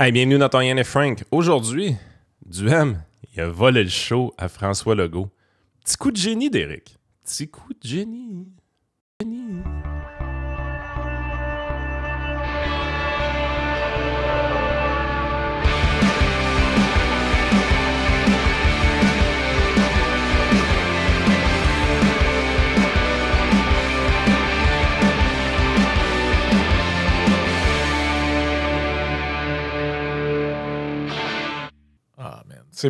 Hey, bienvenue dans ton Yann et Frank. Aujourd'hui, Duhem, il a volé le show à François Legault. Petit coup de génie d'Éric. Petit coup de génie. Génie. Ah, man. Tu sais,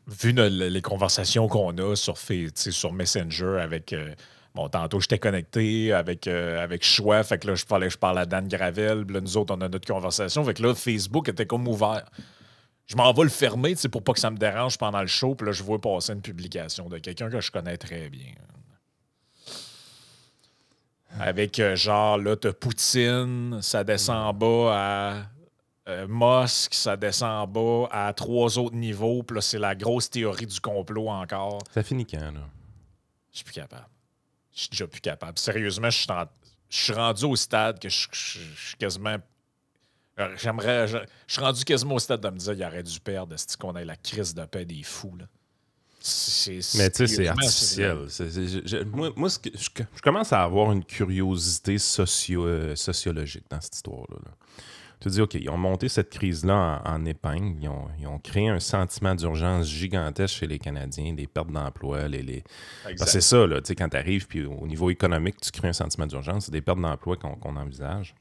vu les conversations qu'on a sur Messenger avec. Bon, tantôt, j'étais connecté avec Choix. Fait que là, fallait que je parle à Dan Gravel. Puis là, nous autres, on a notre conversation. Fait que là, Facebook était comme ouvert. Je m'en vais le fermer, tu sais, pour pas que ça me dérange pendant le show. Puis là, je vois passer une publication de quelqu'un que je connais très bien. Avec genre, là, t'as Poutine, ça descend en bas à. Musk, ça descend en bas à 3 autres niveaux. Puis là, c'est la grosse théorie du complot encore. Ça finit quand, là? Je suis plus capable. Je suis déjà plus capable. Sérieusement, je suis rendu au stade que je suis quasiment. Je suis rendu quasiment au stade de me dire qu'il aurait dû perdre qu'on ait la crise de paix des fous. Là. Mais tu sais, c'est artificiel. Moi, je commence à avoir une curiosité sociologique dans cette histoire-là. Là. Tu te dis, OK, ils ont monté cette crise-là en épingle. Ils ont créé un sentiment d'urgence gigantesque chez les Canadiens, des pertes d'emploi. Parce que c'est ça, là, quand tu arrives, puis au niveau économique, tu crées un sentiment d'urgence, c'est des pertes d'emploi qu'on envisage.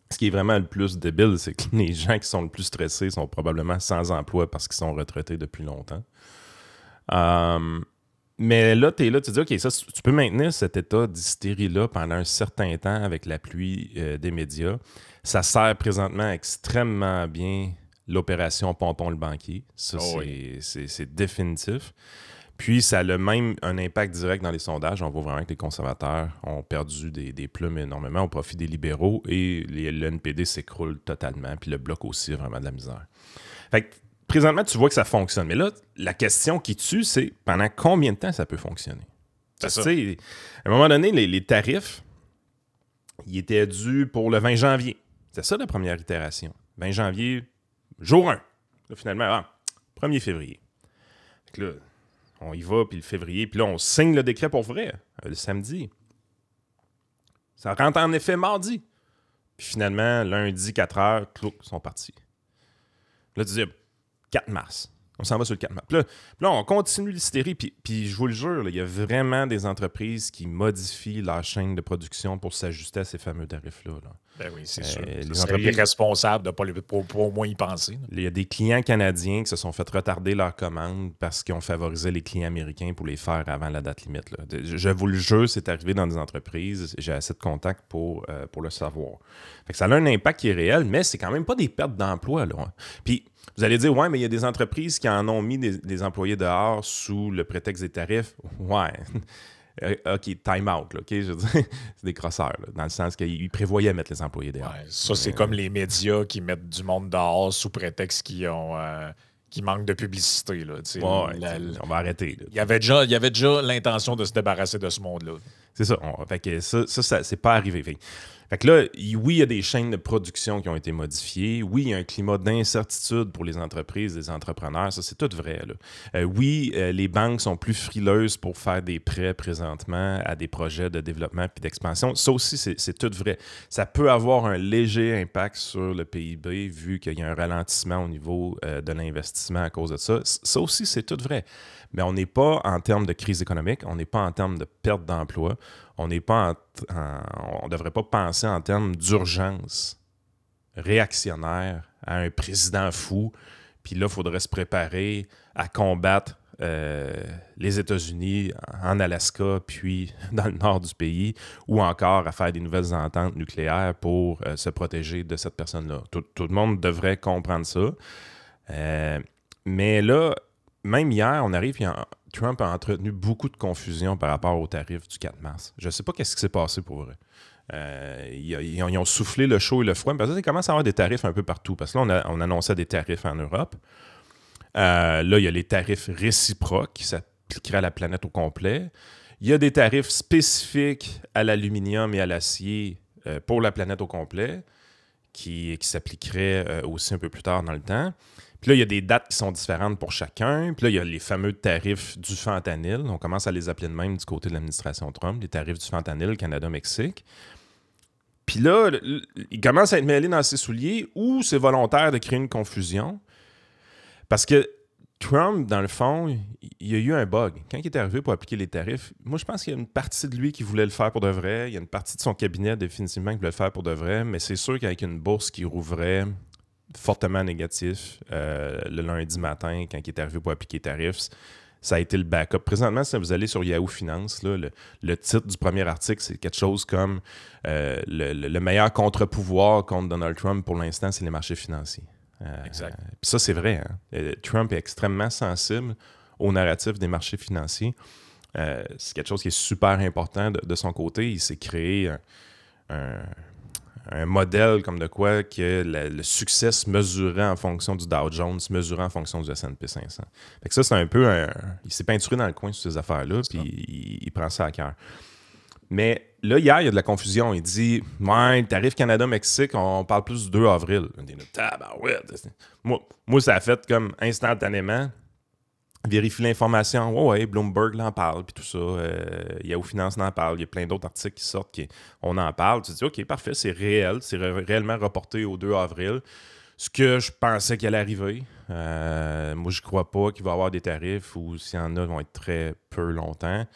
Ce qui est vraiment le plus débile, c'est que les gens qui sont le plus stressés sont probablement sans emploi parce qu'ils sont retraités depuis longtemps. Mais là, tu es là, tu te dis, OK, ça, tu peux maintenir cet état d'hystérie-là pendant un certain temps avec l'appui des médias. Ça sert présentement extrêmement bien l'opération Pompon le banquier. Ça, c'est définitif. Puis, ça a même un impact direct dans les sondages. On voit vraiment que les conservateurs ont perdu des plumes énormément au profit des libéraux et le NPD s'écroule totalement. Puis le Bloc aussi a vraiment de la misère. Fait que, présentement, tu vois que ça fonctionne. Mais là, la question qui tue, c'est pendant combien de temps ça peut fonctionner? Parce que, tu sais, à un moment donné, les tarifs, ils étaient dus pour le 20 janvier. C'est ça la première itération. 20 janvier, jour 1. Là, finalement, 1er février. Fait que là, on y va, puis le février, puis là, on signe le décret pour vrai, le samedi. Ça rentre en effet mardi. Puis finalement, lundi, 4 heures, clouc, ils sont partis. Là, tu dis, 4 mars. On s'en va sur le 4 mars. Puis là, on continue l'hystérie. Puis je vous le jure, il y a vraiment des entreprises qui modifient leur chaîne de production pour s'ajuster à ces fameux tarifs-là. Là. Ben oui, c'est sûr. C'est irresponsable de ne pas au moins y penser. Là. Il y a des clients canadiens qui se sont fait retarder leurs commandes parce qu'ils ont favorisé les clients américains pour les faire avant la date limite. Là. Je vous le jure, c'est arrivé dans des entreprises. J'ai assez de contacts pour le savoir. Fait que ça a un impact qui est réel, mais c'est quand même pas des pertes d'emploi. Là. Puis, vous allez dire, ouais, mais il y a des entreprises qui en ont mis des employés dehors sous le prétexte des tarifs. Ouais. OK, time out. Là, okay? Je veux dire, c'est des crosseurs, là, dans le sens qu'ils prévoyaient mettre les employés dehors. Ouais, ça, c'est comme les médias qui mettent du monde dehors sous prétexte qu'ils manquent de publicité. Là, on va arrêter. Là. Il y avait déjà l'intention de se débarrasser de ce monde-là. C'est ça. Fait que ça c'est pas arrivé. Fait que là, oui, il y a des chaînes de production qui ont été modifiées. Oui, il y a un climat d'incertitude pour les entreprises, les entrepreneurs. Ça, c'est tout vrai. Là. Oui, les banques sont plus frileuses pour faire des prêts présentement à des projets de développement puis d'expansion. Ça aussi, c'est tout vrai. Ça peut avoir un léger impact sur le PIB vu qu'il y a un ralentissement au niveau de l'investissement à cause de ça. Ça aussi, c'est tout vrai. Mais on n'est pas en termes de crise économique, on n'est pas en termes de perte d'emploi, on n'est pas on ne devrait pas penser en termes d'urgence réactionnaire à un président fou, puis là, il faudrait se préparer à combattre les États-Unis en Alaska, puis dans le nord du pays, ou encore à faire des nouvelles ententes nucléaires pour se protéger de cette personne-là. Tout le monde devrait comprendre ça. Mais là, même hier, on arrive, Trump a entretenu beaucoup de confusion par rapport aux tarifs du 4 mars. Je ne sais pas qu'est-ce qui s'est passé pour vrai. Ils ont soufflé le chaud et le froid. Parce que ça commence à avoir des tarifs un peu partout. Parce que là, on annonçait des tarifs en Europe. Là, il y a les tarifs réciproques qui s'appliqueraient à la planète au complet. Il y a des tarifs spécifiques à l'aluminium et à l'acier pour la planète au complet qui s'appliquerait aussi un peu plus tard dans le temps. Puis là, il y a des dates qui sont différentes pour chacun. Puis là, il y a les fameux tarifs du fentanyl. On commence à les appeler de même du côté de l'administration Trump, les tarifs du fentanyl Canada-Mexique. Puis là, il commence à être mêlé dans ses souliers ou c'est volontaire de créer une confusion. Parce que Trump, dans le fond, il y a eu un bug. Quand il est arrivé pour appliquer les tarifs, moi, je pense qu'il y a une partie de lui qui voulait le faire pour de vrai. Il y a une partie de son cabinet, définitivement, qui voulait le faire pour de vrai. Mais c'est sûr qu'avec une bourse qui rouvrait fortement négatif le lundi matin, quand il est arrivé pour appliquer les tarifs, ça a été le backup. Présentement, si vous allez sur Yahoo Finance, là, le titre du premier article, c'est quelque chose comme le meilleur contre-pouvoir contre Donald Trump pour l'instant, c'est les marchés financiers. Exact. Puis ça, c'est vrai. Hein? Trump est extrêmement sensible au narratif des marchés financiers. C'est quelque chose qui est super important de son côté. Il s'est créé un modèle comme de quoi que le succès se mesurait en fonction du Dow Jones, se mesurait en fonction du S&P 500. Fait que ça, c'est un peu il s'est peinturé dans le coin sur ces affaires-là, puis il prend ça à cœur. Mais là, hier, il y a de la confusion. Il dit « Ouais, tarif Canada-Mexique, on parle plus du 2 avril. » Moi, ça a fait comme instantanément. Vérifie l'information. Ouais, Bloomberg en parle, puis tout ça. Yahoo Finance en parle. Il y a plein d'autres articles qui sortent, on en parle. Tu te dis, OK, parfait, c'est réel. C'est réellement reporté au 2 avril. Ce que je pensais qu'il allait arriver. Moi, je crois pas qu'il va y avoir des tarifs ou s'il y en a, ils vont être très peu longtemps.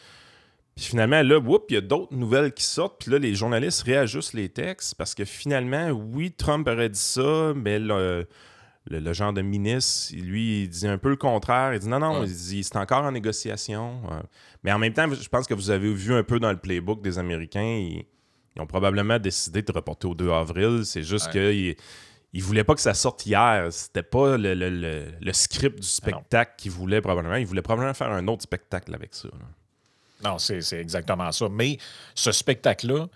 Puis finalement, là, il y a d'autres nouvelles qui sortent. Puis là, les journalistes réajustent les textes parce que finalement, oui, Trump aurait dit ça, mais le genre de ministre, lui, il dit un peu le contraire. Il dit non, il dit c'est encore en négociation. Mais en même temps, je pense que vous avez vu un peu dans le playbook des Américains, ils ont probablement décidé de reporter au 2 avril. C'est juste qu'ils ne voulaient pas que ça sorte hier. C'était pas le script du spectacle qu'ils voulaient probablement. Ils voulaient probablement faire un autre spectacle avec ça. Là. Non, c'est exactement ça. Mais ce spectacle-là,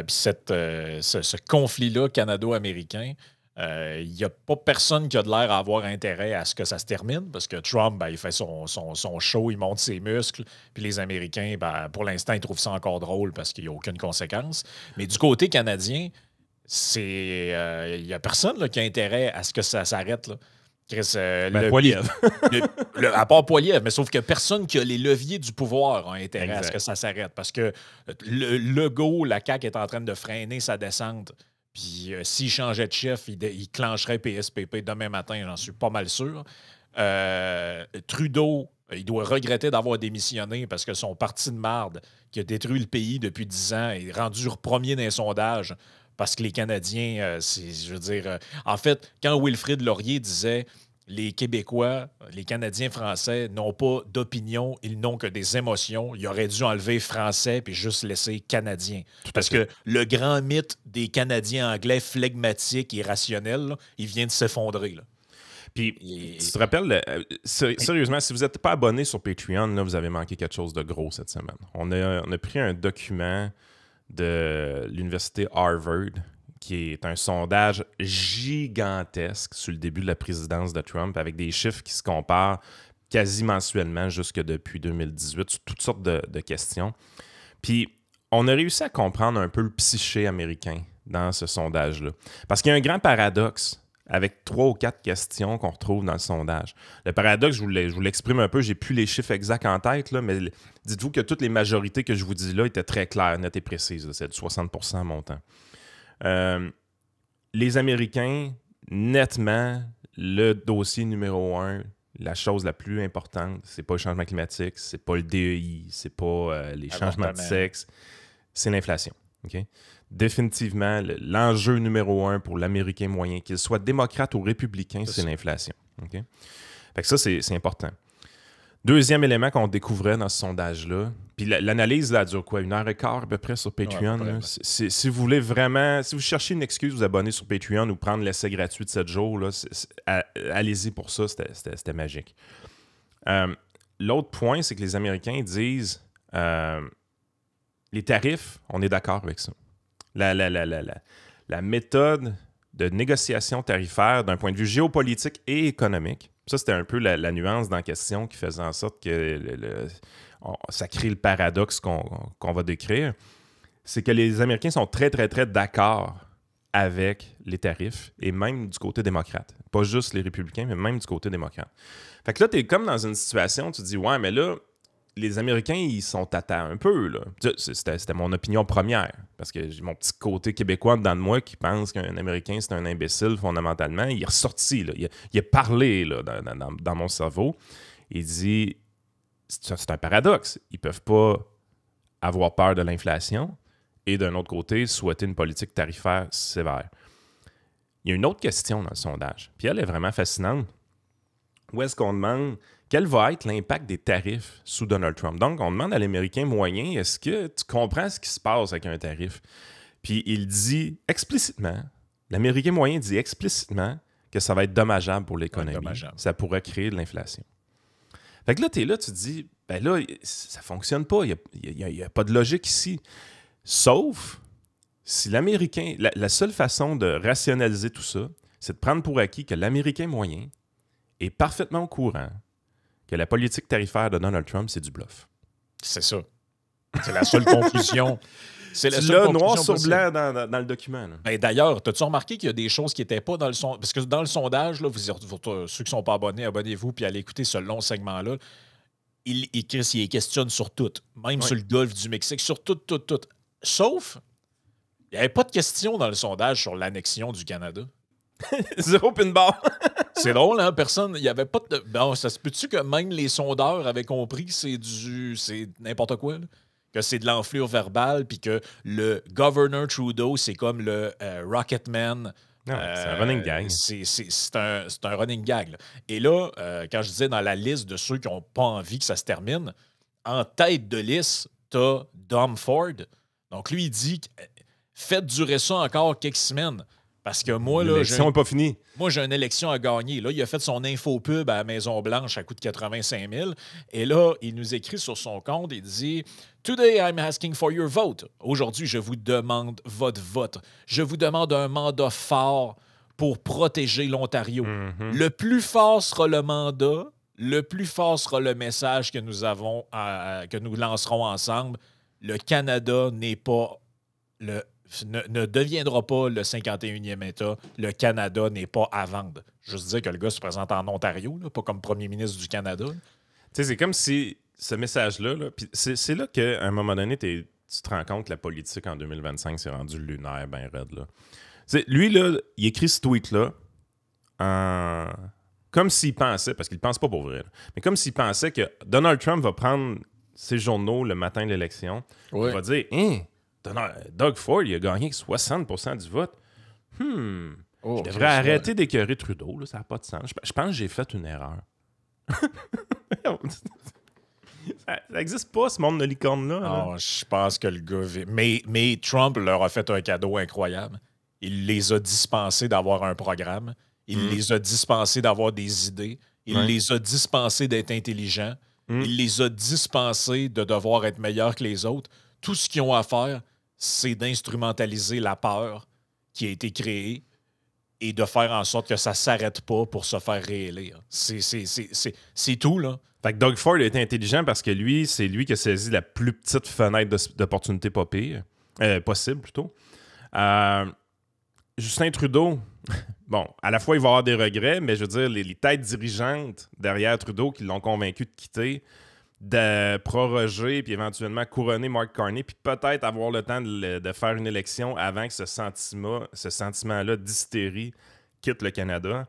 puis ce conflit-là canado-américain, il n'y a pas personne qui a de l'air à avoir intérêt à ce que ça se termine parce que Trump, il fait son show, il monte ses muscles, puis les Américains, pour l'instant, ils trouvent ça encore drôle parce qu'il n'y a aucune conséquence. Mais du côté canadien, il n'y a personne là, qui a intérêt à ce que ça s'arrête. Là. Chris, Poilievre. À part Poilievre, mais sauf que personne qui a les leviers du pouvoir a intérêt à ce que ça s'arrête parce que Legault, la CAQ est en train de freiner sa descente. Puis s'il changeait de chef, il clencherait PSPP demain matin, j'en suis pas mal sûr. Trudeau, il doit regretter d'avoir démissionné parce que son parti de marde, qui a détruit le pays depuis 10 ans, est rendu premier dans les sondages parce que les Canadiens, en fait, quand Wilfrid Laurier disait les Québécois, les Canadiens français n'ont pas d'opinion, ils n'ont que des émotions. Il aurait dû enlever français puis juste laisser canadien. Parce que le grand mythe des Canadiens anglais flegmatiques et rationnels, là, il vient de s'effondrer. Là. Puis, tu te rappelles, sérieusement, si vous n'êtes pas abonné sur Patreon, là, vous avez manqué quelque chose de gros cette semaine. On a pris un document de l'université Harvard qui est un sondage gigantesque sur le début de la présidence de Trump avec des chiffres qui se comparent quasi mensuellement jusque depuis 2018 sur toutes sortes de questions. Puis, on a réussi à comprendre un peu le psyché américain dans ce sondage-là. Parce qu'il y a un grand paradoxe avec 3 ou 4 questions qu'on retrouve dans le sondage. Le paradoxe, je vous l'exprime un peu, j'ai plus les chiffres exacts en tête, là, mais dites-vous que toutes les majorités que je vous dis là étaient très claires, nettes et précises. C'est de 60% montant. Les Américains, nettement, le dossier numéro 1, la chose la plus importante, c'est pas le changement climatique, c'est pas le DEI, c'est pas les changements de sexe, c'est l'inflation. Okay? Définitivement, l'enjeu numéro 1 pour l'Américain moyen, qu'il soit démocrate ou républicain, c'est l'inflation. Okay? Fait que ça, c'est important. Deuxième élément qu'on découvrait dans ce sondage-là, puis l'analyse là, dure quoi? 1h15 à peu près sur Patreon. Ouais, si vous voulez vraiment, si vous cherchez une excuse de vous abonner sur Patreon ou prendre l'essai gratuit de 7 jours, là, allez-y pour ça, c'était magique. L'autre point, c'est que les Américains disent les tarifs, on est d'accord avec ça. La méthode de négociation tarifaire d'un point de vue géopolitique et économique, ça, c'était un peu la nuance dans la question qui faisait en sorte que ça crée le paradoxe qu'on va décrire. C'est que les Américains sont très, très, très d'accord avec les tarifs, et même du côté démocrate. Pas juste les républicains, mais même du côté démocrate. Fait que là, tu es comme dans une situation, tu te dis, ouais, mais là, les Américains, ils sont tâtants un peu, là. C'était mon opinion première, parce que j'ai mon petit côté québécois dedans de moi qui pense qu'un Américain, c'est un imbécile, fondamentalement. Il est ressorti, là. Il a parlé, là, dans mon cerveau. Il dit, c'est un paradoxe. Ils peuvent pas avoir peur de l'inflation et, d'un autre côté, souhaiter une politique tarifaire sévère. Il y a une autre question dans le sondage, puis elle est vraiment fascinante. Où est-ce qu'on demande quel va être l'impact des tarifs sous Donald Trump? Donc, on demande à l'Américain moyen, est-ce que tu comprends ce qui se passe avec un tarif? Puis il dit explicitement, l'Américain moyen dit explicitement que ça va être dommageable pour l'économie. Ça pourrait créer de l'inflation. Fait que là, tu es là, tu te dis, ben là, ça fonctionne pas, il n'y a pas de logique ici. Sauf si l'Américain, la seule façon de rationaliser tout ça, c'est de prendre pour acquis que l'Américain moyen est parfaitement au courant que la politique tarifaire de Donald Trump, c'est du bluff. C'est ça. C'est la seule conclusion. C'est la seule conclusion noir sur blanc dans le document. Ben, d'ailleurs, as-tu remarqué qu'il y a des choses qui n'étaient pas dans le sondage? Parce que dans le sondage, là, ceux qui ne sont pas abonnés, abonnez-vous puis allez écouter ce long segment-là. Il questionne sur tout, même sur le golfe du Mexique, sur tout. Sauf, il n'y avait pas de question dans le sondage sur l'annexion du Canada. Zéro pin bar. C'est drôle, hein? Personne. Il n'y avait pas de. Bon, ça se peut-tu que même les sondeurs avaient compris que c'est n'importe quoi, là? Que c'est de l'enflure verbale, puis que le Governor Trudeau, c'est comme le Rocketman. Non, c'est un running gag. C'est un running gag. Là. Et là, quand je disais dans la liste de ceux qui n'ont pas envie que ça se termine, en tête de liste, t'as Dom Ford. Donc, lui, il dit faites durer ça encore quelques semaines. Parce que moi, là. L'élection n'est pas finie. Moi, j'ai une élection à gagner. Là, il a fait son infopub à la Maison-Blanche à coût de 85 000. Et là, il nous écrit sur son compte, il dit Today, I'm asking for your vote. Aujourd'hui, je vous demande votre vote. Je vous demande un mandat fort pour protéger l'Ontario. Mm-hmm. Le plus fort sera le mandat, le plus fort sera le message que nous avons, que nous lancerons ensemble. Le Canada n'est pas ne deviendra pas le 51e État. Le Canada n'est pas à vendre. Juste dire que le gars se présente en Ontario, là, pas comme premier ministre du Canada. Tu sais, c'est comme si ce message-là, là, c'est là qu'à un moment donné, tu te rends compte que la politique en 2025 s'est rendue lunaire, ben raide. Là. Lui, là, il écrit ce tweet-là comme s'il pensait, parce qu'il ne pense pas pour vrai, là, mais comme s'il pensait que Donald Trump va prendre ses journaux le matin de l'élection, il va dire Doug Ford, il a gagné 60% du vote. Je devrais arrêter d'écœurer Trudeau. Là, ça n'a pas de sens. Je pense que j'ai fait une erreur. Ça n'existe pas, ce monde de licorne-là. Là. Je pense que le gars... Mais Trump leur a fait un cadeau incroyable. Il les a dispensés d'avoir un programme. Il les a dispensés d'avoir des idées. Il les a dispensés d'être intelligents. Il les a dispensés de devoir être meilleurs que les autres. Tout ce qu'ils ont à faire, c'est d'instrumentaliser la peur qui a été créée et de faire en sorte que ça ne s'arrête pas pour se faire réélire. C'est tout, là. Fait que Doug Ford a été intelligent parce que lui, c'est lui qui a saisi la plus petite fenêtre d'opportunité possible, plutôt. Justin Trudeau, bon, à la fois, il va avoir des regrets, mais je veux dire, les têtes dirigeantes derrière Trudeau qui l'ont convaincu de quitter, de proroger puis éventuellement couronner Mark Carney puis peut-être avoir le temps de faire une élection avant que ce sentiment-là d'hystérie quitte le Canada.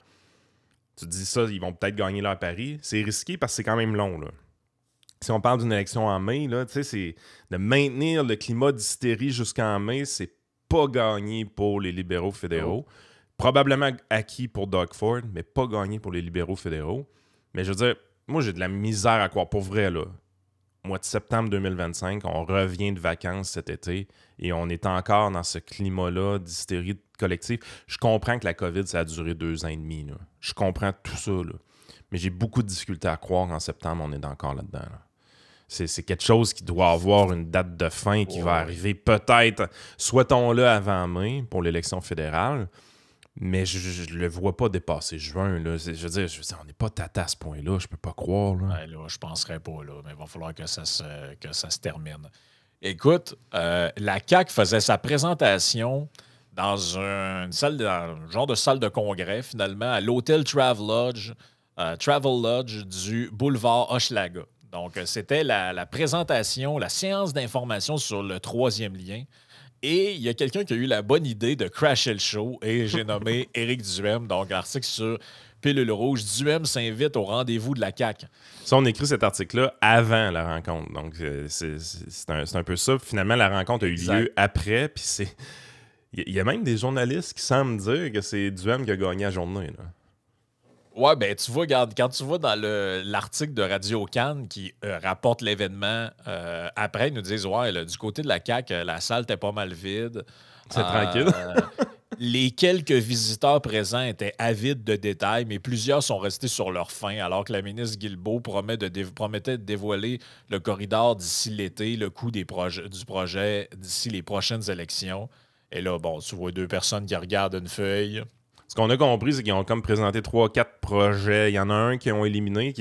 Tu te dis ça, ils vont peut-être gagner leur pari. C'est risqué parce que c'est quand même long, là. Si on parle d'une élection en mai, là, c'est de maintenir le climat d'hystérie jusqu'en mai, c'est pas gagné pour les libéraux fédéraux. Probablement acquis pour Doug Ford, mais pas gagné pour les libéraux fédéraux. Mais je veux dire, moi, j'ai de la misère à croire. Pour vrai, là, mois de septembre 2025, on revient de vacances cet été et on est encore dans ce climat-là d'hystérie collective. Je comprends que la COVID, ça a duré 2 ans et demi. Là. Je comprends tout ça. Là. Mais j'ai beaucoup de difficultés à croire qu'en septembre, on est encore là-dedans. Là. C'est quelque chose qui doit avoir une date de fin qui va arriver peut-être, souhaitons-le avant mai pour l'élection fédérale. Mais je le vois pas dépasser juin. Là. Je veux dire, on n'est pas tata à ce point-là. Je peux pas croire. Là. Ouais, là, je penserais pas. Là, mais il va falloir que ça se termine. Écoute, la CAQ faisait sa présentation dans un genre de salle de congrès, finalement, à l'hôtel Travel Lodge du boulevard Hochelaga. Donc, c'était la présentation, la séance d'information sur le troisième lien. Et il y a quelqu'un qui a eu la bonne idée de crasher le show et j'ai nommé Éric Duhem. Donc, article sur Pilule Rouge. Duhem s'invite au rendez-vous de la CAQ. Ça, on écrit cet article-là avant la rencontre. Donc, c'est un peu ça. Finalement, la rencontre a eu lieu après. Puis c'est... Il y a même des journalistes qui semblent dire que c'est Duhem qui a gagné la journée. Là. Ouais, ben tu vois, regarde, quand tu vas dans l'article de Radio Cannes qui rapporte l'événement, après, ils nous disent, ouais, là, du côté de la CAQ, la salle était pas mal vide. C'est tranquille. Les quelques visiteurs présents étaient avides de détails, mais plusieurs sont restés sur leur faim, alors que la ministre Guilbeault promettait de dévoiler le corridor d'ici l'été, le coût du projet d'ici les prochaines élections. Et là, bon, tu vois deux personnes qui regardent une feuille. Ce qu'on a compris, c'est qu'ils ont comme présenté 3-4 projets. Il y en a un qui ont éliminé.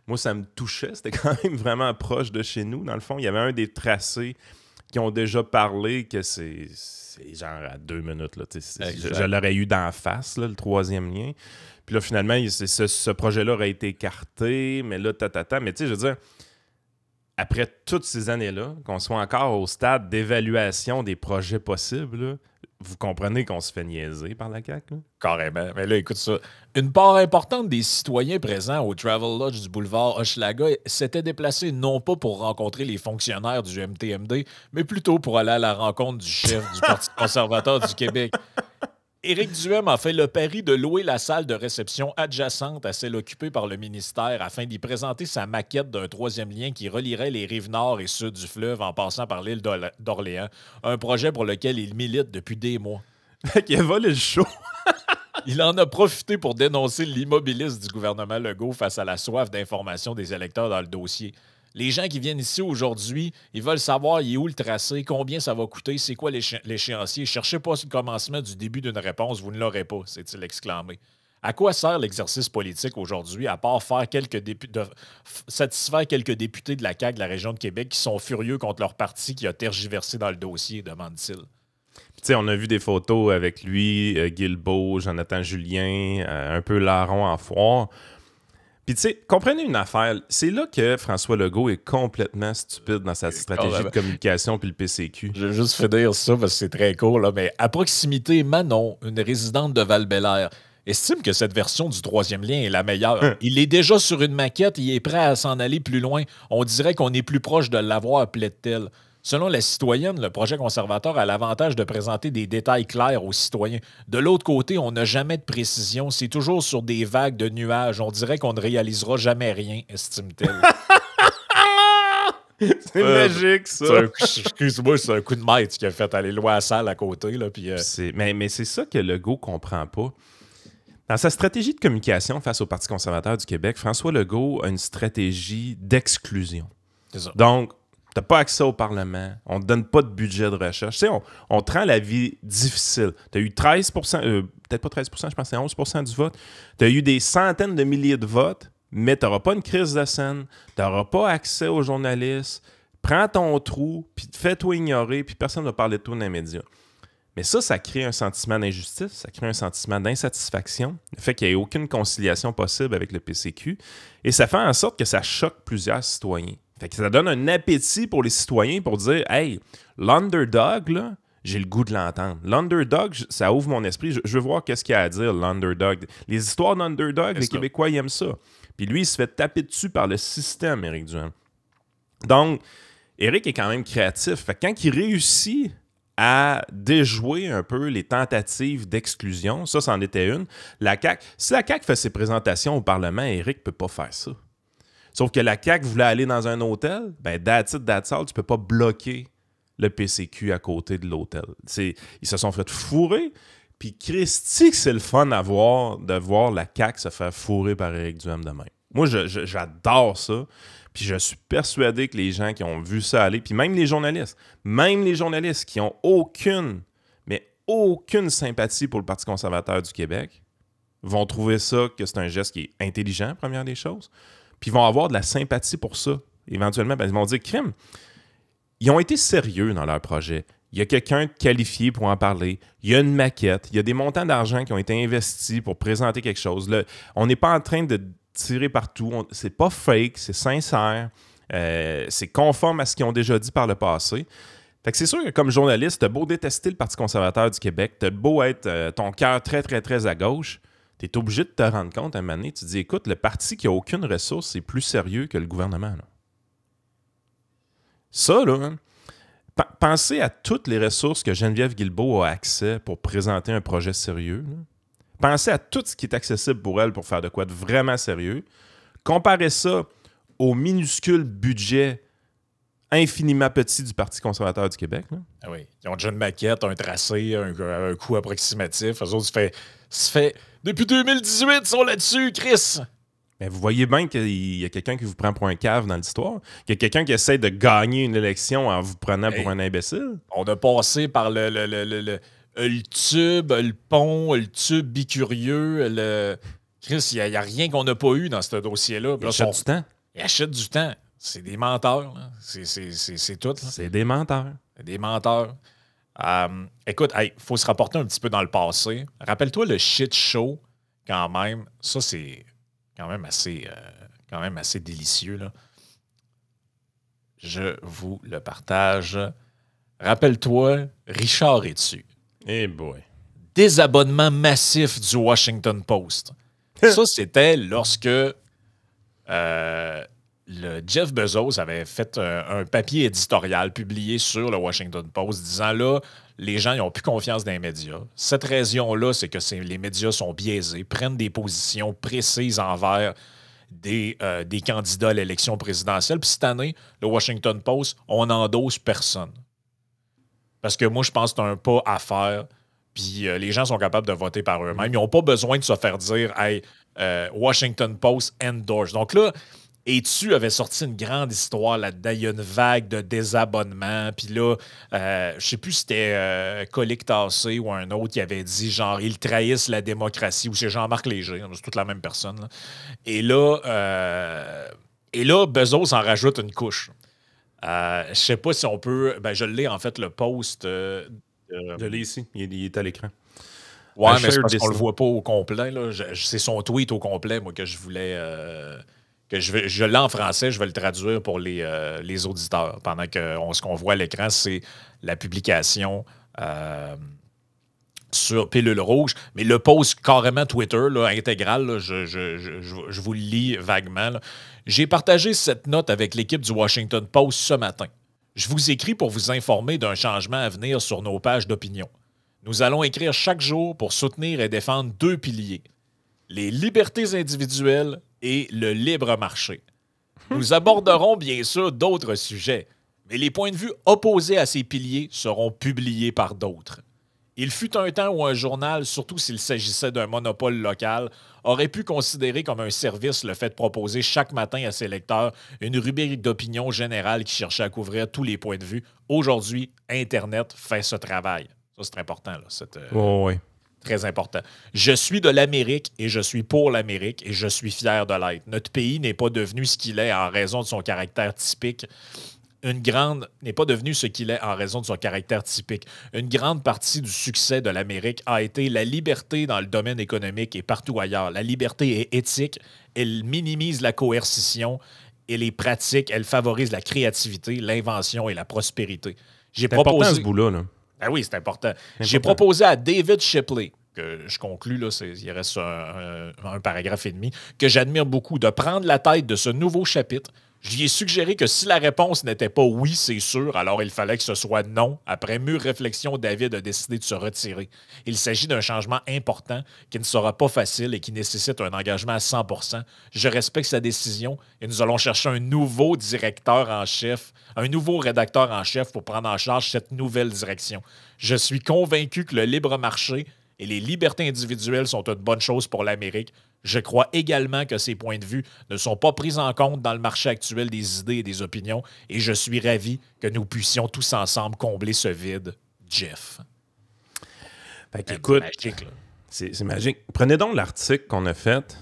Moi, ça me touchait. C'était quand même vraiment proche de chez nous. Dans le fond, il y avait un des tracés qui ont déjà parlé que c'est genre à 2 minutes. Là, je l'aurais eu d'en face, là, le troisième lien. Puis là, finalement, ce projet-là aurait été écarté. Mais là, Mais tu sais, je veux dire, après toutes ces années-là, qu'on soit encore au stade d'évaluation des projets possibles, là, vous comprenez qu'on se fait niaiser par la CAQ? Là? Carrément. Mais là, écoute ça. Une part importante des citoyens présents au Travel Lodge du boulevard Hochelaga s'était déplacée non pas pour rencontrer les fonctionnaires du MTMD, mais plutôt pour aller à la rencontre du chef du Parti conservateur du Québec. Éric Duhem a fait le pari de louer la salle de réception adjacente à celle occupée par le ministère afin d'y présenter sa maquette d'un troisième lien qui relierait les rives nord et sud du fleuve en passant par l'île d'Orléans, un projet pour lequel il milite depuis des mois. Il a volé le show. Il en a profité pour dénoncer l'immobilisme du gouvernement Legault face à la soif d'information des électeurs dans le dossier. Les gens qui viennent ici aujourd'hui, ils veulent savoir il est où le tracé, combien ça va coûter, c'est quoi l'échéancier. Cherchez pas le commencement du début d'une réponse, vous ne l'aurez pas, s'est-il exclamé. À quoi sert l'exercice politique aujourd'hui, à part faire satisfaire quelques députés de la CAQ de la région de Québec qui sont furieux contre leur parti qui a tergiversé dans le dossier, demande-t-il. Tu sais, on a vu des photos avec lui, Guilbeault, Jonathan Julien, un peu larron en foire. Puis, tu sais, comprenez une affaire. C'est là que François Legault est complètement stupide dans sa stratégie de communication puis le PCQ. Je vais juste finir ça parce que c'est très court, là, mais à proximité, Manon, une résidente de Val-Bélair, estime que cette version du troisième lien est la meilleure. Il est déjà sur une maquette, il est prêt à s'en aller plus loin. On dirait qu'on est plus proche de l'avoir, plaide-t-elle. Selon la citoyenne, le projet conservateur a l'avantage de présenter des détails clairs aux citoyens. De l'autre côté, on n'a jamais de précision. C'est toujours sur des vagues de nuages. On dirait qu'on ne réalisera jamais rien, estime-t-elle. C'est magique, ça. Excuse-moi, c'est un coup de maître qui a fait aller loin à la salle à côté. Là, puis, mais c'est ça que Legault comprend pas. Dans sa stratégie de communication face au Parti conservateur du Québec, François Legault a une stratégie d'exclusion. C'est ça. Donc, t'as pas accès au Parlement, on te donne pas de budget de recherche. Tu sais, on te rend la vie difficile. Tu as eu 13 peut-être pas 13 je pense que c'est 11 du vote. Tu as eu des centaines de milliers de votes, mais tu n'auras pas une crise de scène, tu n'auras pas accès aux journalistes. Prends ton trou, puis fais-toi ignorer, puis personne ne va parler de toi dans les médias. Mais ça crée un sentiment d'injustice, ça crée un sentiment d'insatisfaction, le fait qu'il n'y ait aucune conciliation possible avec le PCQ, et ça fait en sorte que ça choque plusieurs citoyens. Fait que ça donne un appétit pour les citoyens pour dire « Hey, l'underdog, là, j'ai le goût de l'entendre. L'underdog, ça ouvre mon esprit. Je veux voir qu'est-ce qu'il y a à dire, l'underdog. Les histoires d'underdog, les Québécois, ils aiment ça. Puis lui, il se fait taper dessus par le système, Éric Duhem. Donc, Éric est quand même créatif. Fait que quand il réussit à déjouer un peu les tentatives d'exclusion, ça, c'en était une. Si la CAQ fait ses présentations au Parlement, Éric ne peut pas faire ça. Sauf que la CAQ voulait aller dans un hôtel, ben that's all, tu peux pas bloquer le PCQ à côté de l'hôtel. Ils se sont fait fourrer, puis Christy que c'est le fun à voir, de voir la CAQ se faire fourrer par Éric Duhem de même. Moi, j'adore ça, puis je suis persuadé que les gens qui ont vu ça aller, puis même les journalistes qui ont aucune sympathie pour le Parti conservateur du Québec, vont trouver ça que c'est un geste qui est intelligent, première des choses. Puis ils vont avoir de la sympathie pour ça, éventuellement. Ben, ils vont dire, crime, ils ont été sérieux dans leur projet. Il y a quelqu'un de qualifié pour en parler. Il y a une maquette. Il y a des montants d'argent qui ont été investis pour présenter quelque chose. Là, on n'est pas en train de tirer partout. C'est pas fake, c'est sincère. C'est conforme à ce qu'ils ont déjà dit par le passé. Fait que c'est sûr que comme journaliste, t'as beau détester le Parti conservateur du Québec, t'as beau être ton cœur très, très, très à gauche, t'es obligé de te rendre compte à un moment donné, tu te dis, écoute, le parti qui n'a aucune ressource, c'est plus sérieux que le gouvernement. Là. Ça, là, pensez à toutes les ressources que Geneviève Guilbeault a accès pour présenter un projet sérieux. Là. Pensez à tout ce qui est accessible pour elle pour faire de quoi de vraiment sérieux. Comparez ça au minuscule budget infiniment petit du Parti conservateur du Québec. Là. Ah oui. Ils ont déjà une maquette, un tracé, un coût approximatif. Eux autres, ça fait depuis 2018, ils sont là-dessus, Chris! Mais vous voyez bien qu'il y a quelqu'un qui vous prend pour un cave dans l'histoire, qu'il y a quelqu'un qui essaie de gagner une élection en vous prenant pour un imbécile. On a passé par le tube, le pont, le tube bicurieux, Chris, il n'y a rien qu'on n'a pas eu dans ce dossier-là. Ils achètent du temps. Ils achètent du temps. C'est des menteurs. Là. C'est tout. Là. C'est des menteurs. C'est des menteurs. Écoute, il faut se rapporter un petit peu dans le passé. Rappelle-toi le shit show, quand même. Ça, c'est quand même assez délicieux. Là. Je vous le partage. Rappelle-toi, Richard Etu. Eh boy. Désabonnement massif du Washington Post. Ça, c'était lorsque le Jeff Bezos avait fait un papier éditorial publié sur le Washington Post disant là, les gens n'ont plus confiance dans les médias. Cette raison-là, c'est que les médias sont biaisés, prennent des positions précises envers des candidats à l'élection présidentielle. Puis cette année, le Washington Post, on n'endosse personne. Parce que moi, je pense que c'est un pas à faire. Puis les gens sont capables de voter par eux-mêmes. Ils n'ont pas besoin de se faire dire « Hey, Washington Post endorse ». Donc là, Etu avait sorti une grande histoire là-dedans. Il y a une vague de désabonnement. Puis là, je ne sais plus si c'était Colique Tassé ou un autre qui avait dit genre « Ils trahissent la démocratie » ou c'est Jean-Marc Léger. C'est toute la même personne. Là. Et là, Bezos en rajoute une couche. Je sais pas si on peut... Ben, je l'ai, en fait, le post... Je l'ai ici. Il est à l'écran. Ouais, mais c'est parce qu'on le voit pas au complet. Là. C'est son tweet au complet, moi, que je voulais... je l'ai en français, je vais le traduire pour les auditeurs. Pendant que ce qu'on voit à l'écran, c'est la publication sur Pilule Rouge. Mais le post carrément Twitter, là, intégral, là, je vous le lis vaguement. Là. J'ai partagé cette note avec l'équipe du Washington Post ce matin. Je vous écris pour vous informer d'un changement à venir sur nos pages d'opinion. Nous allons écrire chaque jour pour soutenir et défendre deux piliers. Les libertés individuelles et le libre marché. Nous aborderons bien sûr d'autres sujets, mais les points de vue opposés à ces piliers seront publiés par d'autres. Il fut un temps où un journal, surtout s'il s'agissait d'un monopole local, aurait pu considérer comme un service le fait de proposer chaque matin à ses lecteurs une rubrique d'opinion générale qui cherchait à couvrir tous les points de vue. Aujourd'hui, Internet fait ce travail. Ça, c'est important. Là, oui. Très important. Je suis de l'Amérique et je suis pour l'Amérique et je suis fier de l'être. Notre pays n'est pas devenu ce qu'il est en raison de son caractère typique. N'est pas devenu ce qu'il est en raison de son caractère typique. Une grande partie du succès de l'Amérique a été la liberté dans le domaine économique et partout ailleurs. La liberté est éthique, elle minimise la coercition et les pratiques, elle favorise la créativité, l'invention et la prospérité. C'est important ce bout-là. Là. Ah oui, c'est important. J'ai proposé à David Shipley, que je conclus, là, il reste un paragraphe et demi, que j'admire beaucoup, de prendre la tête de ce nouveau chapitre. Je lui ai suggéré que si la réponse n'était pas oui, c'est sûr, alors il fallait que ce soit non. Après mûre réflexion, David a décidé de se retirer. Il s'agit d'un changement important qui ne sera pas facile et qui nécessite un engagement à 100%. Je respecte sa décision et nous allons chercher un nouveau directeur en chef, un nouveau rédacteur en chef pour prendre en charge cette nouvelle direction. Je suis convaincu que le libre marché et les libertés individuelles sont une bonne chose pour l'Amérique. Je crois également que ces points de vue ne sont pas pris en compte dans le marché actuel des idées et des opinions, et je suis ravi que nous puissions tous ensemble combler ce vide. Jeff. Fait qu'écoute, c'est magique. Prenez donc l'article qu'on a fait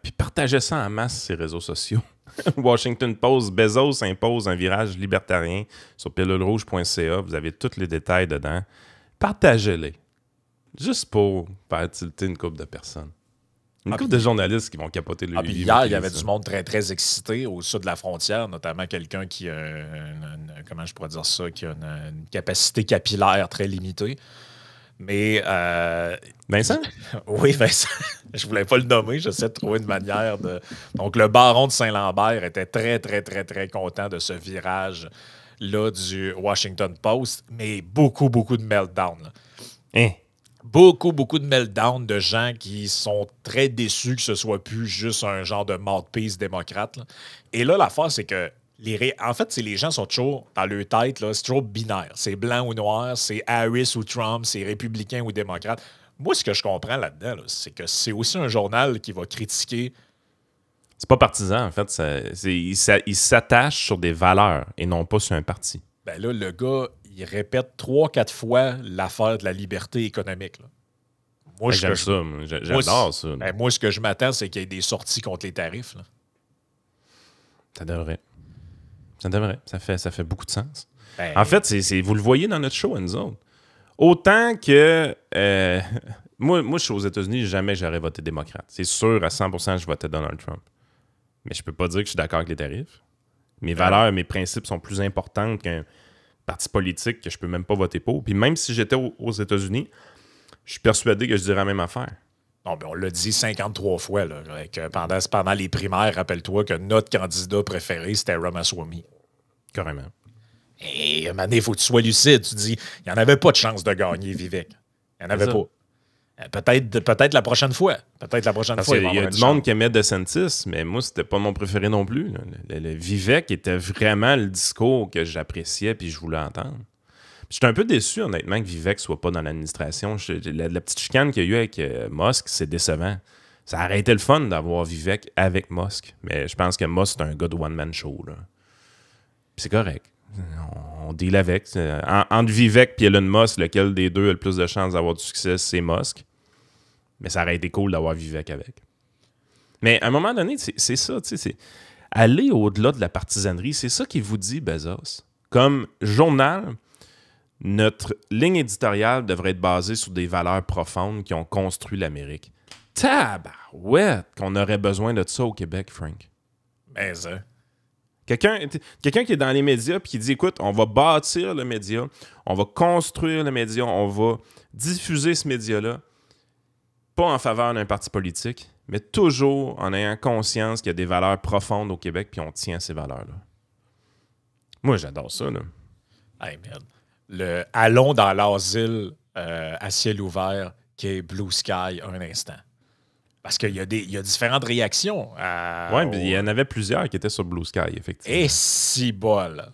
puis partagez ça en masse sur les réseaux sociaux. Washington Post, Bezos impose un virage libertarien sur pilulerouge.ca. Vous avez tous les détails dedans. Partagez-les. Juste pour faire tilter une couple de personnes. Une couple de journalistes qui vont capoter le puis hier, il y avait du monde très, très excité au-dessus de la frontière, notamment quelqu'un qui a comment je pourrais dire ça, qui a une capacité capillaire très limitée. Mais Vincent? Oui, Vincent. Je voulais pas le nommer, j'essaie de trouver une manière de. Donc, le baron de Saint-Lambert était très, très, très, très content de ce virage-là du Washington Post, mais beaucoup, beaucoup de meltdown. Hein? Beaucoup, beaucoup de meltdown de gens qui sont très déçus que ce soit plus juste un genre de mouthpiece démocrate. Là. Et là, l'affaire, c'est que en fait, les gens sont toujours dans leur tête, là, c'est toujours binaire. C'est blanc ou noir, c'est Harris ou Trump, c'est républicain ou démocrate. Moi, ce que je comprends là-dedans, là, c'est que c'est aussi un journal qui va critiquer. C'est pas partisan, en fait. Il s'attache sur des valeurs et non pas sur un parti. Ben là, le gars, il répète 3-4 fois l'affaire de la liberté économique. Là. Moi, j'aime ça. J'adore ça. Ben, moi, ce que je m'attends, c'est qu'il y ait des sorties contre les tarifs. Là. Ça devrait. Ça devrait. Ça fait beaucoup de sens. Ben, en fait, vous le voyez dans notre show, nous autres. Autant que... moi, je suis aux États-Unis, jamais j'aurais voté démocrate. C'est sûr, à 100%, je votais Donald Trump. Mais je peux pas dire que je suis d'accord avec les tarifs. Mes valeurs, mes principes sont plus importants qu'un parti politique que je peux même pas voter pour. Puis même si j'étais aux États-Unis, je suis persuadé que je dirais la même affaire. Non, mais on l'a dit 53 fois. Là, que pendant les primaires, rappelle-toi que notre candidat préféré, c'était Ramaswamy. Carrément. Et à un moment donné, il faut que tu sois lucide. Tu dis, il n'y en avait pas de chance de gagner, Vivek. Il n'y en avait pas. Peut-être la prochaine fois. Peut-être la prochaine fois. Il y a du monde qui aimait DeSantis, mais moi, c'était pas mon préféré non plus. Le Vivek était vraiment le discours que j'appréciais et je voulais entendre. J'étais un peu déçu, honnêtement, que Vivek soit pas dans l'administration. La petite chicane qu'il y a eu avec Musk, c'est décevant. Ça aurait été le fun d'avoir Vivek avec Musk. Mais je pense que Musk, c'est un gars de one-man show. Là. C'est correct. On deal avec. Entre Vivek et Elon Musk, lequel des deux a le plus de chances d'avoir du succès, c'est Musk. Mais ça aurait été cool d'avoir Vivek avec. Mais à un moment donné, c'est ça. C'est aller au-delà de la partisanerie. C'est ça qui vous dit, Bezos. Comme journal, notre ligne éditoriale devrait être basée sur des valeurs profondes qui ont construit l'Amérique. Tabarouette qu'on aurait besoin de ça au Québec, Frank. Mais ça... Quelqu'un qui est dans les médias et qui dit, écoute, on va bâtir le média, on va construire le média, on va diffuser ce média-là, pas en faveur d'un parti politique, mais toujours en ayant conscience qu'il y a des valeurs profondes au Québec puis on tient à ces valeurs-là. Moi, j'adore ça, là. Hey, man. Allons dans l'asile à ciel ouvert qui est Blue Sky un instant. Parce qu'il y a différentes réactions. Oui, mais il y en avait plusieurs qui étaient sur Blue Sky, effectivement. Et si bol.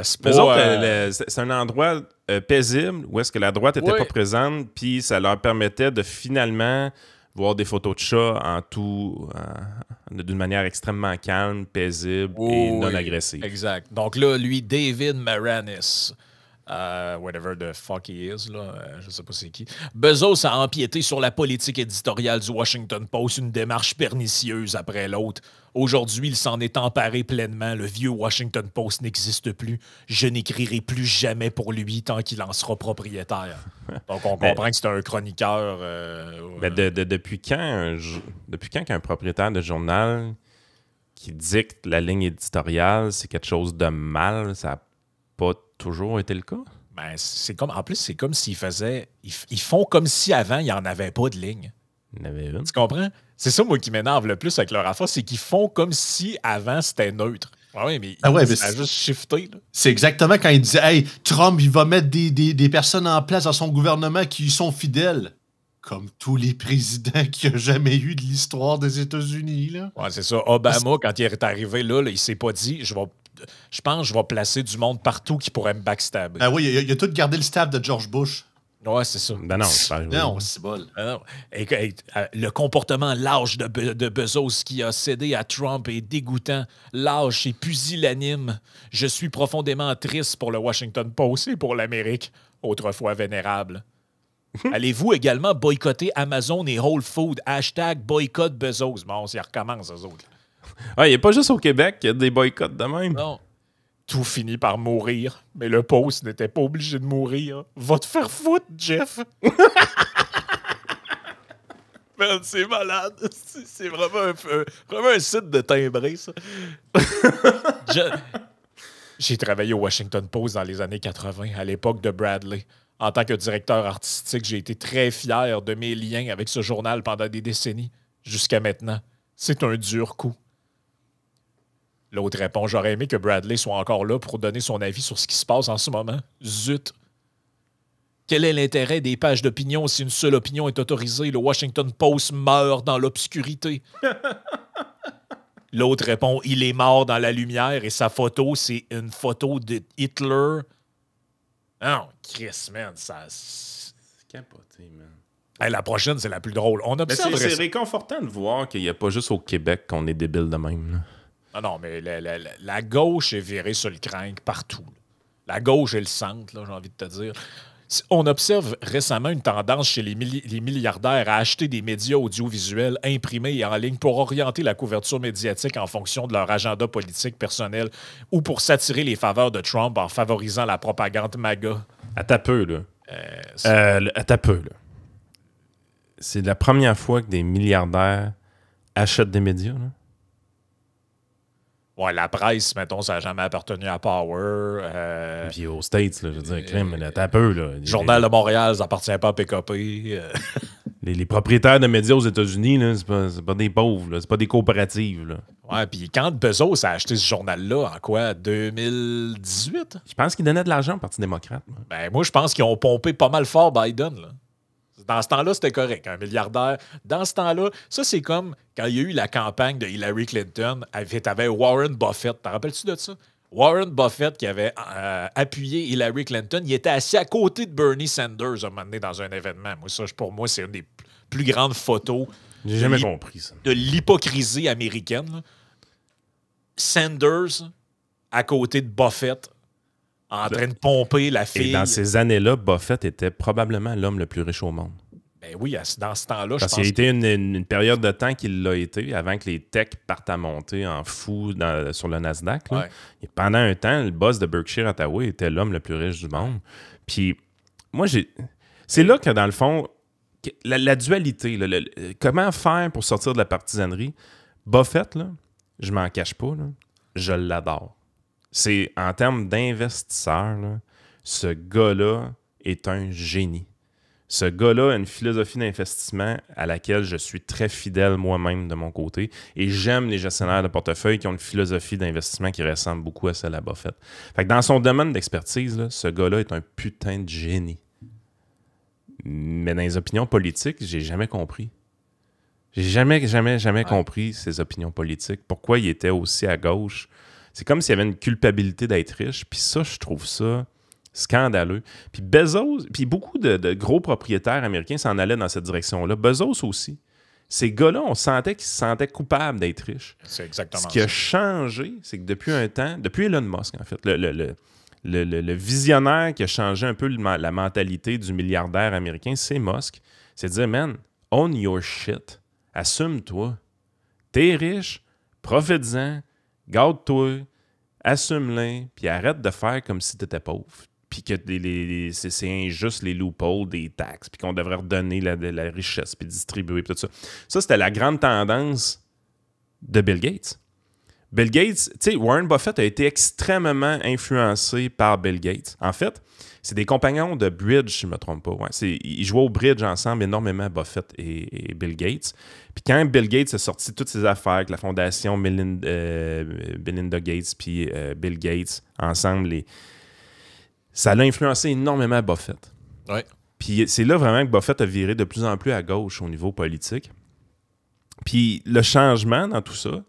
C'est un endroit paisible où est-ce que la droite n'était pas présente, puis ça leur permettait de finalement voir des photos de chats d'une manière extrêmement calme, paisible et non agressive. Exact. Donc là, lui, David Maranis, whatever the fuck he is, là, je sais pas c'est qui. Bezos a empiété sur la politique éditoriale du Washington Post, une démarche pernicieuse après l'autre. Aujourd'hui, il s'en est emparé pleinement. Le vieux Washington Post n'existe plus. Je n'écrirai plus jamais pour lui tant qu'il en sera propriétaire. Donc, on comprend que c'est un chroniqueur. Depuis quand qu'un propriétaire de journal qui dicte la ligne éditoriale, c'est quelque chose de mal? Ça n'a pas toujours été le cas? Ben, en plus, c'est comme s'ils faisaient... Ils font comme si avant, il n'y en avait pas de ligne. Il y en avait une. Tu comprends? C'est ça, moi, qui m'énerve le plus avec leur affaire, c'est qu'ils font comme si avant, c'était neutre. Oui, mais ça a juste shifté. Là. C'est exactement quand il disait « Hey, Trump, il va mettre des personnes en place dans son gouvernement qui lui sont fidèles. » Comme tous les présidents qu'il n'y a jamais eu de l'histoire des États-Unis. Là. Ouais, c'est ça. Obama, quand il est arrivé là, il s'est pas dit « Je pense que je vais placer du monde partout qui pourrait me backstabber. » Ah oui, il a tout gardé le staff de George Bush. Ouais, c'est ça. Ben non, c'est pas arrivé. Non, c'est bol. Le comportement lâche de Bezos qui a cédé à Trump est dégoûtant. Lâche et pusillanime. Je suis profondément triste pour le Washington Post et pour l'Amérique, autrefois vénérable. Allez-vous également boycotter Amazon et Whole Foods? #boycott Bezos. Bon, ça recommence, eux autres. Il n'y a pas juste au Québec qu'il y a des boycotts de même. Non. Tout finit par mourir, mais le post n'était pas obligé de mourir. Va te faire foutre, Jeff! Man, c'est malade. C'est vraiment un site de timbré, ça. J'ai travaillé au Washington Post dans les années 80, à l'époque de Bradley. En tant que directeur artistique, j'ai été très fier de mes liens avec ce journal pendant des décennies. Jusqu'à maintenant, c'est un dur coup. L'autre répond, j'aurais aimé que Bradley soit encore là pour donner son avis sur ce qui se passe en ce moment. Zut! Quel est l'intérêt des pages d'opinion si une seule opinion est autorisée? Le Washington Post meurt dans l'obscurité. L'autre répond, il est mort dans la lumière et sa photo, c'est une photo de Hitler. Non, Chris, man, ça... C'est capoté, man. Hey, la prochaine, c'est la plus drôle. On observe... C'est réconfortant de voir qu'il n'y a pas juste au Québec qu'on est débile de même. Là. Non, mais la gauche est virée sur le crank partout. La gauche et le centre, là, j'ai envie de te dire. On observe récemment une tendance chez les milliardaires à acheter des médias audiovisuels imprimés et en ligne pour orienter la couverture médiatique en fonction de leur agenda politique personnel ou pour s'attirer les faveurs de Trump en favorisant la propagande MAGA. À ta peu, là. À ta peu, là. C'est la première fois que des milliardaires achètent des médias, là. Ouais, la presse, mettons, ça n'a jamais appartenu à Power. Puis aux States, là, je veux dire, crème, là, t'as peu, là. Le Journal de Montréal, ça n'appartient pas à PKP. Les propriétaires de médias aux États-Unis, là, c'est pas des pauvres, là, c'est pas des coopératives, là. Ouais, puis quand Bezos a acheté ce journal-là, en quoi, 2018? Je pense qu'ils donnaient de l'argent au Parti démocrate. Là. Ben, moi, je pense qu'ils ont pompé pas mal fort Biden, là. Dans ce temps-là, c'était correct, un milliardaire. Dans ce temps-là, ça, c'est comme quand il y a eu la campagne de Hillary Clinton, t'avais Warren Buffett. T'en rappelles-tu de ça? Warren Buffett qui avait appuyé Hillary Clinton, il était assis à côté de Bernie Sanders un moment donné dans un événement. Moi, ça, pour moi, c'est une des plus grandes photos J'ai jamais compris ça. De l'hypocrisie américaine. Là. Sanders à côté de Buffett en train de pomper la fille. Et dans ces années-là, Buffett était probablement l'homme le plus riche au monde. Ben oui, dans ce temps-là, je pense. Parce qu'il y a été une période de temps qu'il l'a été, avant que les techs partent à monter en fou sur le Nasdaq. Là. Ouais. Et pendant un temps, le boss de Berkshire Hathaway était l'homme le plus riche du monde. Puis, moi, c'est là que, dans le fond, la dualité, là, comment faire pour sortir de la partisanerie? Buffett, là, je m'en cache pas, là, je l'adore. C'est, en termes d'investisseur, là, ce gars-là est un génie. Ce gars-là a une philosophie d'investissement à laquelle je suis très fidèle moi-même de mon côté. Et j'aime les gestionnaires de portefeuille qui ont une philosophie d'investissement qui ressemble beaucoup à celle à Buffett. Fait que dans son domaine d'expertise, là, ce gars-là est un putain de génie. Mais dans les opinions politiques, j'ai jamais compris. J'ai jamais compris ses opinions politiques. Pourquoi il était aussi à gauche. C'est comme s'il y avait une culpabilité d'être riche. Puis ça, je trouve ça scandaleux. Puis Bezos, puis beaucoup de gros propriétaires américains s'en allaient dans cette direction-là. Bezos aussi. Ces gars-là, on sentait qu'ils se sentaient coupables d'être riches. C'est exactement ça. Ce qui a changé, c'est que depuis un temps, depuis Elon Musk, en fait, le visionnaire qui a changé un peu la mentalité du milliardaire américain, c'est Musk. C'est de dire, man, own your shit. Assume-toi. T'es riche, profite-en, garde-toi, assume-le, puis arrête de faire comme si t'étais pauvre. Puis que c'est injuste les loopholes des taxes, puis qu'on devrait redonner la richesse, puis distribuer, puis tout ça. Ça, c'était la grande tendance de Bill Gates. Bill Gates, tu sais, Warren Buffett a été extrêmement influencé par Bill Gates. En fait, c'est des compagnons de bridge, si je ne me trompe pas. Ouais, ils jouaient au bridge ensemble énormément, Buffett et Bill Gates. Puis quand Bill Gates a sorti toutes ses affaires, avec la fondation Melinda Gates puis Bill Gates, ensemble, ça l'a influencé énormément Buffett. Ouais. Puis c'est là vraiment que Buffett a viré de plus en plus à gauche au niveau politique. Puis le changement dans tout ça,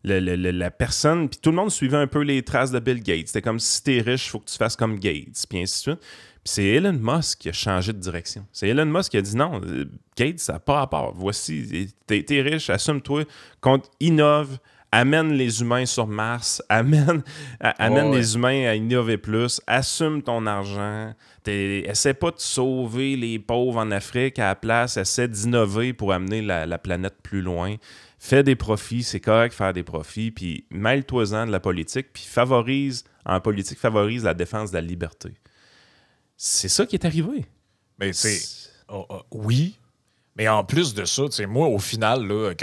la personne, puis tout le monde suivait un peu les traces de Bill Gates. C'était comme si t'es riche, il faut que tu fasses comme Gates, puis ainsi de suite. Puis c'est Elon Musk qui a changé de direction. C'est Elon Musk qui a dit non, Gates, ça n'a pas rapport. Voici, t'es riche, assume-toi, innove, amène les humains sur Mars, amène les humains à innover plus, assume ton argent, essaie pas de sauver les pauvres en Afrique, à la place, essaie d'innover pour amener la planète plus loin. Fais des profits, c'est correct de faire des profits, puis mêle-toi-en de la politique, puis favorise la défense de la liberté. C'est ça qui est arrivé. Mais oui, mais en plus de ça, moi, au final, là,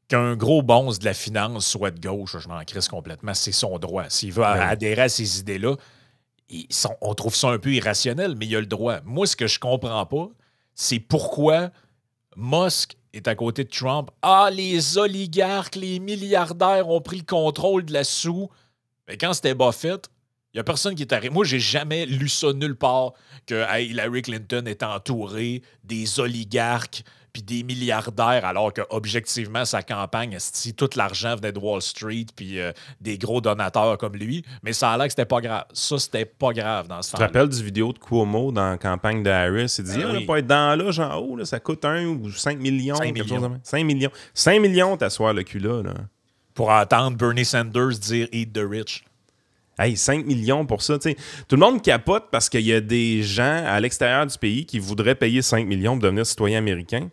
qu'un gros bonze de la finance soit de gauche, je m'en crisse complètement, c'est son droit. S'il veut adhérer à ces idées-là, on trouve ça un peu irrationnel, mais il a le droit. Moi, ce que je comprends pas, c'est pourquoi Musk est à côté de Trump. Ah, les oligarques, les milliardaires ont pris le contrôle de la sous. Mais quand c'était Buffett, il n'y a personne qui est arrivé. Moi, j'ai jamais lu ça nulle part que Hillary Clinton est entourée des oligarques puis des milliardaires, alors que objectivement sa campagne, tout l'argent venait de Wall Street puis des gros donateurs comme lui. Mais ça a l'air que c'était pas grave. Ça, c'était pas grave dans ce temps-là. Tu te rappelles du vidéo de Cuomo dans la campagne de Harris? Il dit, on va pas être dans l'âge en haut, là, ça coûte 1 ou 5 millions. 5 millions. 5 millions. 5 millions, t'asseoir le cul là. Pour entendre Bernie Sanders dire « Eat the rich ». Hey, 5 millions pour ça. T'sais. Tout le monde capote parce qu'il y a des gens à l'extérieur du pays qui voudraient payer 5 millions pour devenir citoyen américain.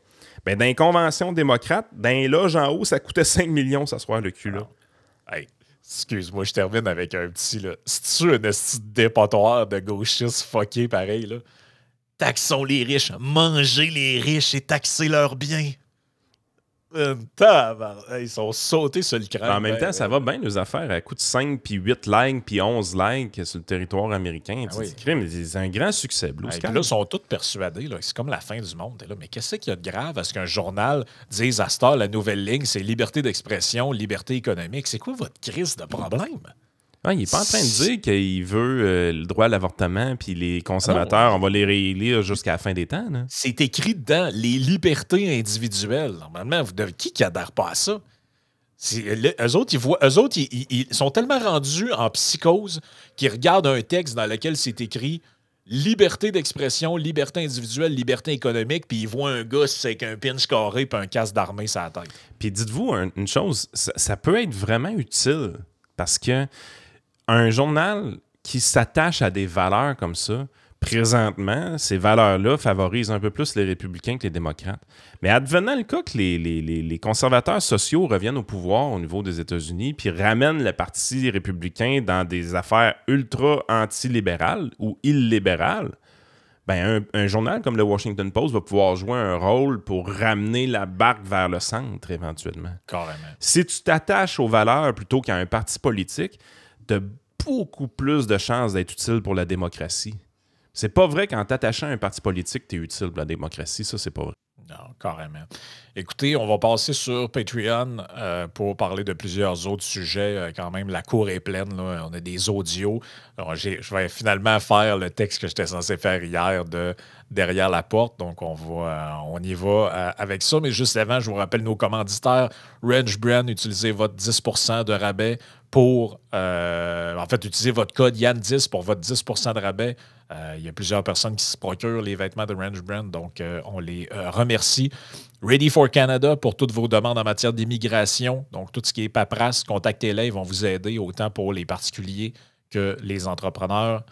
Ben, dans les conventions démocrates, dans les loges en haut, ça coûtait 5 millions s'asseoir le cul là. Hey, excuse-moi, je termine avec un petit... là. C'est-tu un petit dépotoir de gauchistes fucké pareil? Là? Taxons les riches, mangez les riches et taxez leurs biens. Ils sont sautés sur le crâne. En même temps, ça va bien, nos affaires. À coup de 5, puis 8 likes, puis 11 likes sur le territoire américain. C'est un grand succès, Blue Sky. Là, ils sont tous persuadés. Là, c'est comme la fin du monde. Là, mais qu'est-ce qu'il y a de grave à ce qu'un journal dise à cette heure, la nouvelle ligne, c'est liberté d'expression, liberté économique? C'est quoi votre crise de problème? Il n'est pas en train de dire qu'il veut le droit à l'avortement, puis les conservateurs, on va les réélire jusqu'à la fin des temps. Là. C'est écrit dedans, les libertés individuelles. Normalement, qui adhère pas à ça? Eux autres, ils sont tellement rendus en psychose qu'ils regardent un texte dans lequel c'est écrit liberté d'expression, liberté individuelle, liberté économique, puis ils voient un gars avec un pinch carré et un casque d'armée sur la tête. Puis dites-vous une chose, ça peut être vraiment utile parce que un journal qui s'attache à des valeurs comme ça, présentement, ces valeurs-là favorisent un peu plus les républicains que les démocrates. Mais advenant le cas que les conservateurs sociaux reviennent au pouvoir au niveau des États-Unis puis ramènent le parti républicain dans des affaires ultra anti-libérales ou illibérales, ben un journal comme le Washington Post va pouvoir jouer un rôle pour ramener la barque vers le centre éventuellement. Carrément. Si tu t'attaches aux valeurs plutôt qu'à un parti politique, tu as beaucoup plus de chances d'être utile pour la démocratie. C'est pas vrai qu'en t'attachant à un parti politique, tu es utile pour la démocratie. Ça, c'est pas vrai. Non, carrément. Écoutez, on va passer sur Patreon pour parler de plusieurs autres sujets. Quand même, la cour est pleine. Là. On a des audios. Alors, je vais finalement faire le texte que j'étais censé faire hier de Derrière la porte. Donc, on y va avec ça. Mais juste avant, je vous rappelle nos commanditaires. Range Brand, utilisez votre 10% de rabais pour... utilisez votre code YAN10 pour votre 10% de rabais. Il y a plusieurs personnes qui se procurent les vêtements de Range Brand, donc on les remercie. Ready for Canada pour toutes vos demandes en matière d'immigration. Donc, tout ce qui est paperasse, contactez-les, ils vont vous aider autant pour les particuliers que les entrepreneurs.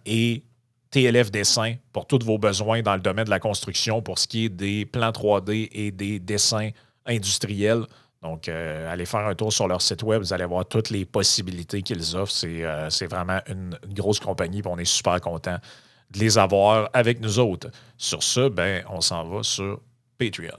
Et TLF Dessin pour tous vos besoins dans le domaine de la construction pour ce qui est des plans 3D et des dessins industriels. Donc, allez faire un tour sur leur site web, vous allez voir toutes les possibilités qu'ils offrent. C'est vraiment une grosse compagnie, puis on est super content de les avoir avec nous autres. Sur ce, on s'en va sur Patreon.